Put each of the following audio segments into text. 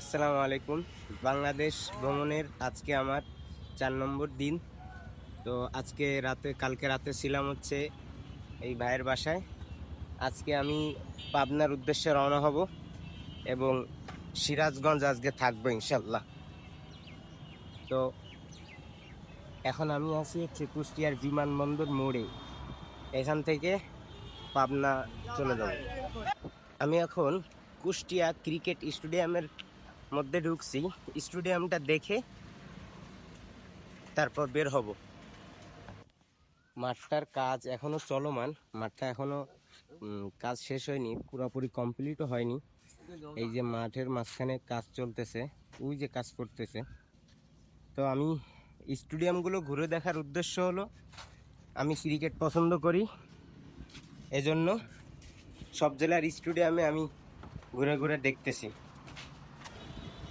আসসালামু আলাইকুম। বাংলাদেশ ভ্রমণের আজকে আমার 4 নম্বর দিন। তো কালকে রাতে ছিলাম হচ্ছে এই ভাইয়ের বাসায়। আজকে আমি পাবনার উদ্দেশ্যে রওনা হব এবং সিরাজগঞ্জ আজকে থাকবো ইনশাল্লাহ। তো এখন আমি আছি হচ্ছে কুষ্টিয়ার বিমানবন্দর মোড়ে। এখান থেকে পাবনা চলে যাব। আমি এখন কুষ্টিয়া ক্রিকেট স্টেডিয়ামের মধ্যে ঢুকছি। স্টেডিয়ামটা দেখে তারপর বের হব। মাঠটার কাজ এখনো চলমান, মাঠটা এখনো কাজ শেষ হয়নি, পুরোপুরি কমপ্লিটও হয়নি। এই যে মাঠের মাঝখানে কাজ চলতেছে, ওই যে কাজ করতেছে। তো আমি স্টেডিয়ামগুলো ঘুরে দেখার উদ্দেশ্য হলো, আমি ক্রিকেট পছন্দ করি, এজন্য সব জেলার স্টেডিয়ামে আমি ঘুরে ঘুরে দেখতেছি।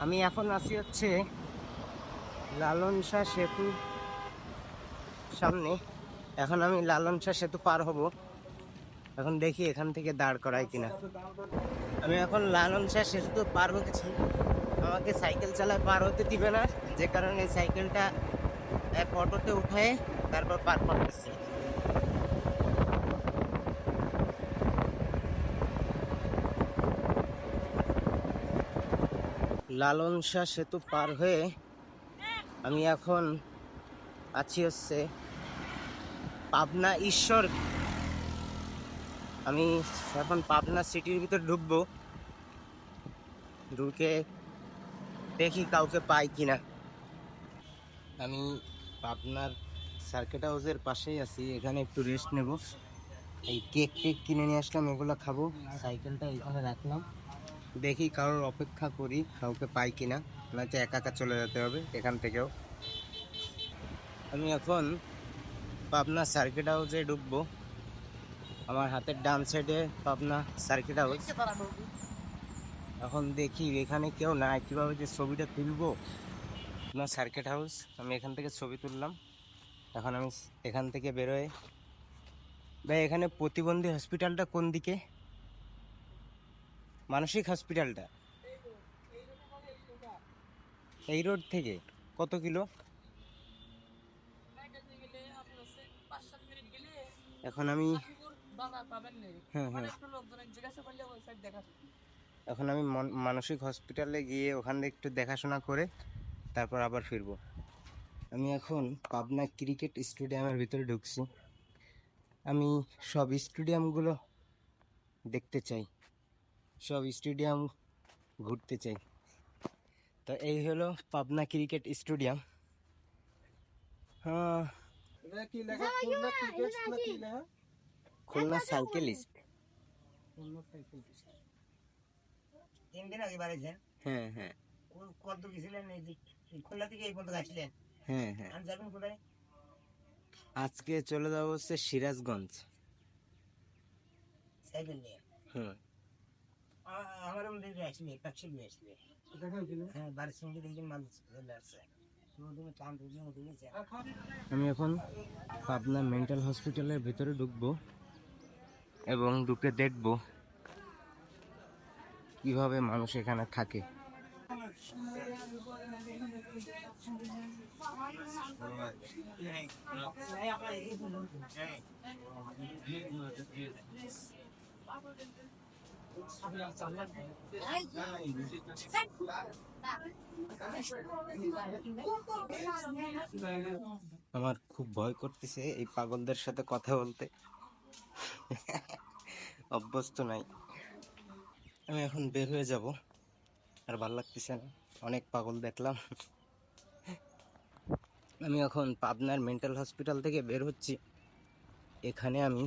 আমি এখন আছি হচ্ছে লালন শাহ সেতু সামনে। এখন আমি লালন শাহ সেতু পার হব। এখন দেখি এখান থেকে দাঁড় করায় কিনা। আমি এখন লালন শাহ সেতু পার হতেছি। আমাকে সাইকেল চালায় পার হতে দিবে না, যে কারণে সাইকেলটা এক অটোতে উঠায় তারপর পার করতেছি। লালন শাহ সেতু পার হয়ে আমি এখন আছি হচ্ছে পাবনা ঈশ্বর। আমি এখন পাবনা সিটির ভিতর ঢুকবো, ঢুকে দেখি কাউকে পাই কিনা। আমি পাবনার সার্কিট হাউসের পাশেই আছি, এখানে একটু রেস্ট নেব। এই কেক কিনে নিয়ে আসলাম, এগুলো খাবো। সাইকেলটা এখানে রাখলাম, দেখি কারোর অপেক্ষা করি কাউকে পাই কিনা, নয়তো একা একা চলে যেতে হবে এখান থেকেও। আমি এখন পাবনা সার্কিট হাউসে ঢুকবো। আমার হাতের ডান সাইডে পাবনা সার্কিট হাউস। এখন দেখি এখানে কেউ নাই, কিভাবে যে ছবিটা তুলবো। না সার্কিট হাউস, আমি এখান থেকে ছবি তুললাম। এখন আমি এখান থেকে বেরোয়, ভাই এখানে প্রতিবন্ধী হসপিটালটা কোন দিকে? মানসিক হসপিটালটা এই রোড থেকে কত কিলো? এখন আমি হ্যাঁ হ্যাঁ এখন আমি মানসিক হসপিটালে গিয়ে ওখানে একটু দেখাশোনা করে তারপর আবার ফিরবো। আমি এখন পাবনা ক্রিকেট স্টেডিয়ামের ভিতরে ঢুকছি। আমি সব স্টেডিয়ামগুলো দেখতে চাই, সব স্টেডিয়াম ঘুরতে চাই। তো এই হলো Pabna cricket stadium. Khulna cyclist. 3 দিন আগে বাড়াইছেন? হ্যাঁ হ্যাঁ কত গেছিলেন? এই খুলনা থেকে এই পর্যন্ত আসছিলেন? হ্যাঁ হ্যাঁ আর যাবেন কোথায়? আজকে চলে যাবো হচ্ছে সিরাজগঞ্জ। সাইকেল নিয়ে? হুম। আমার মধ্যে আসলে পাচ্ছি আসলে হ্যাঁ, বাড়ির সঙ্গে দেখবেন মানুষ চলে আসছে। আমি এখন পাবনা মেন্টাল হসপিটালের ভিতরে ঢুকবো এবং ঢুকে দেখবো কিভাবে মানুষ এখানে থাকে। আমার খুব ভয় করতেছে এই পাগলদের সাথে কথা বলতে, অভ্যস্ত নাই। আমি এখন বের হয়ে যাব, আর ভাল লাগতেছে না, অনেক পাগল দেখলাম। আমি এখন পাবনার মেন্টাল হসপিটাল থেকে বের হচ্ছি। এখানে আমি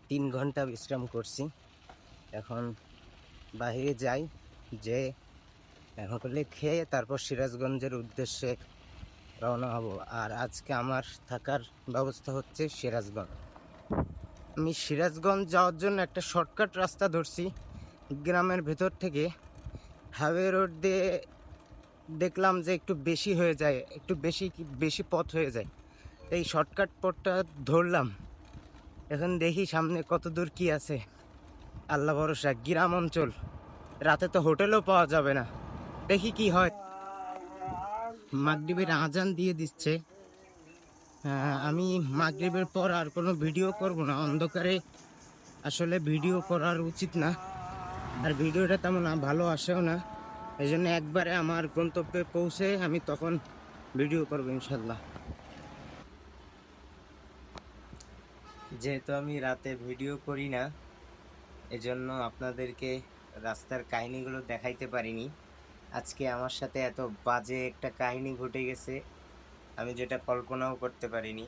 3 ঘন্টা বিশ্রাম করছি। এখন বাইরে যাই, যে হোটেলে খেয়ে তারপর সিরাজগঞ্জের উদ্দেশ্যে রওনা হব। আর আজকে আমার থাকার ব্যবস্থা হচ্ছে সিরাজগঞ্জ। আমি সিরাজগঞ্জ যাওয়ার জন্য একটা শর্টকাট রাস্তা ধরছি গ্রামের ভেতর থেকে। হাইওয়ে রোড দিয়ে দেখলাম যে একটু বেশি হয়ে যায়, একটু বেশি পথ হয়ে যায়, এই শর্টকাট পথটা ধরলাম। এখন দেখি সামনে কত দূর কি আছে, আল্লাহ ভরসা। গ্রাম অঞ্চল, রাতে তো হোটেলও পাওয়া যাবে না, দেখি কি হয়। মাগরিবের আজান দিয়ে দিচ্ছে। আমি মাগরিবের পর আর কোনো ভিডিও করব না, অন্ধকারে আসলে ভিডিও করার উচিত না, আর ভিডিওটা তেমন ভালো আসেও না। এই জন্য একবারে আমার গন্তব্যে পৌঁছে আমি তখন ভিডিও করবো ইনশাল্লাহ। যেহেতু আমি রাতে ভিডিও করি না, এজন্য আপনাদেরকে রাস্তার কাহিনীগুলো দেখাইতে পারিনি। আজকে আমার সাথে এত বাজে একটা কাহিনী ঘটে গেছে, আমি যেটা কল্পনাও করতে পারিনি।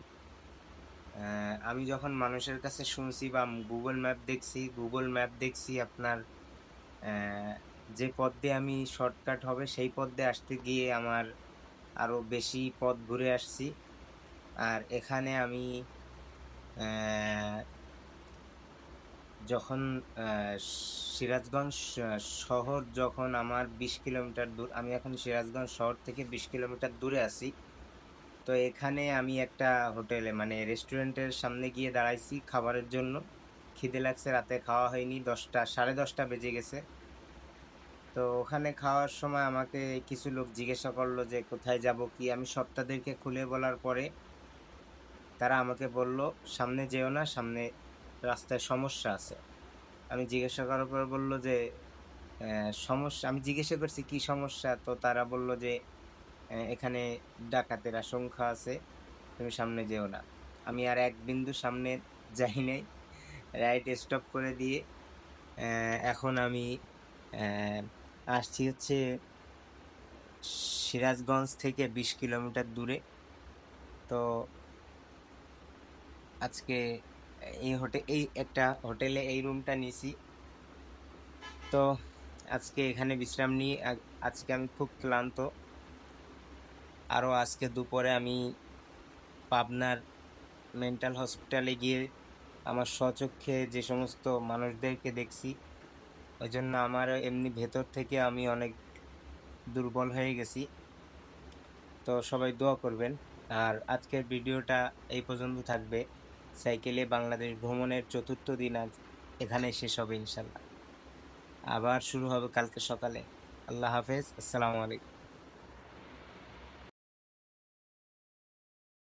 আমি যখন মানুষের কাছে শুনছি বা গুগল ম্যাপ দেখছি আপনার যে পথ দিয়ে আমি শর্টকাট হবে সেই পথ দিয়ে আসতে গিয়ে আমার আরো বেশি পথ ঘুরে আসছি। আর এখানে আমি আহ, যখন সিরাজগঞ্জ শহর যখন আমার 20 কিলোমিটার দূর, আমি এখন সিরাজগঞ্জ শহর থেকে 20 কিলোমিটার দূরে আছি। তো এখানে আমি একটা হোটেলে মানে রেস্টুরেন্টের সামনে গিয়ে দাঁড়াইছি খাবারের জন্য। খিদে লাগছে, রাতে খাওয়া হয়নি, 10টা 10:30 বেজে গেছে। তো ওখানে খাওয়ার সময় আমাকে কিছু লোক জিজ্ঞাসা করলো যে কোথায় যাব কি, আমি সব তাদেরকে খুলে বলার পরে তারা আমাকে বলল সামনে যেও না, সামনে রাস্তায় সমস্যা আছে। আমি জিজ্ঞাসা করার পর বললো যে সমস্যা, আমি জিজ্ঞাসা করছি কি সমস্যা, তো তারা বলল যে এখানে ডাকাতের আশঙ্কা আছে, তুমি সামনে যেও না। আমি আর এক বিন্দু সামনে যাই নাই, রাইট স্টপ করে দিয়ে এখন আমি আসছি হচ্ছে সিরাজগঞ্জ থেকে 20 কিলোমিটার দূরে। তো আজকে এই একটা হোটেলে এই রুমটা নিছি। তো আজকে এখানে বিশ্রাম নিই। আজকে আমি খুব ক্লান্ত। আরো আজকে দুপুরে আমি পাবনার মেন্টাল হসপিটালে গিয়ে আমার স্বচক্ষে যে সমস্ত মানুষদেরকে দেখছি, ওই জন্য আমার এমনি ভেতর থেকে আমি অনেক দুর্বল হয়ে গেছি। তো সবাই দোয়া করবেন। আর আজকের ভিডিওটা এই পর্যন্ত থাকবে। সাইকেলে বাংলাদেশ ভ্রমণের 4র্থ দিন আজ এখানে শেষ হবে ইনশাল্লাহ। আবার শুরু হবে কালকে সকালে। আল্লাহ হাফেজ, আসসালামু আলাইকুম।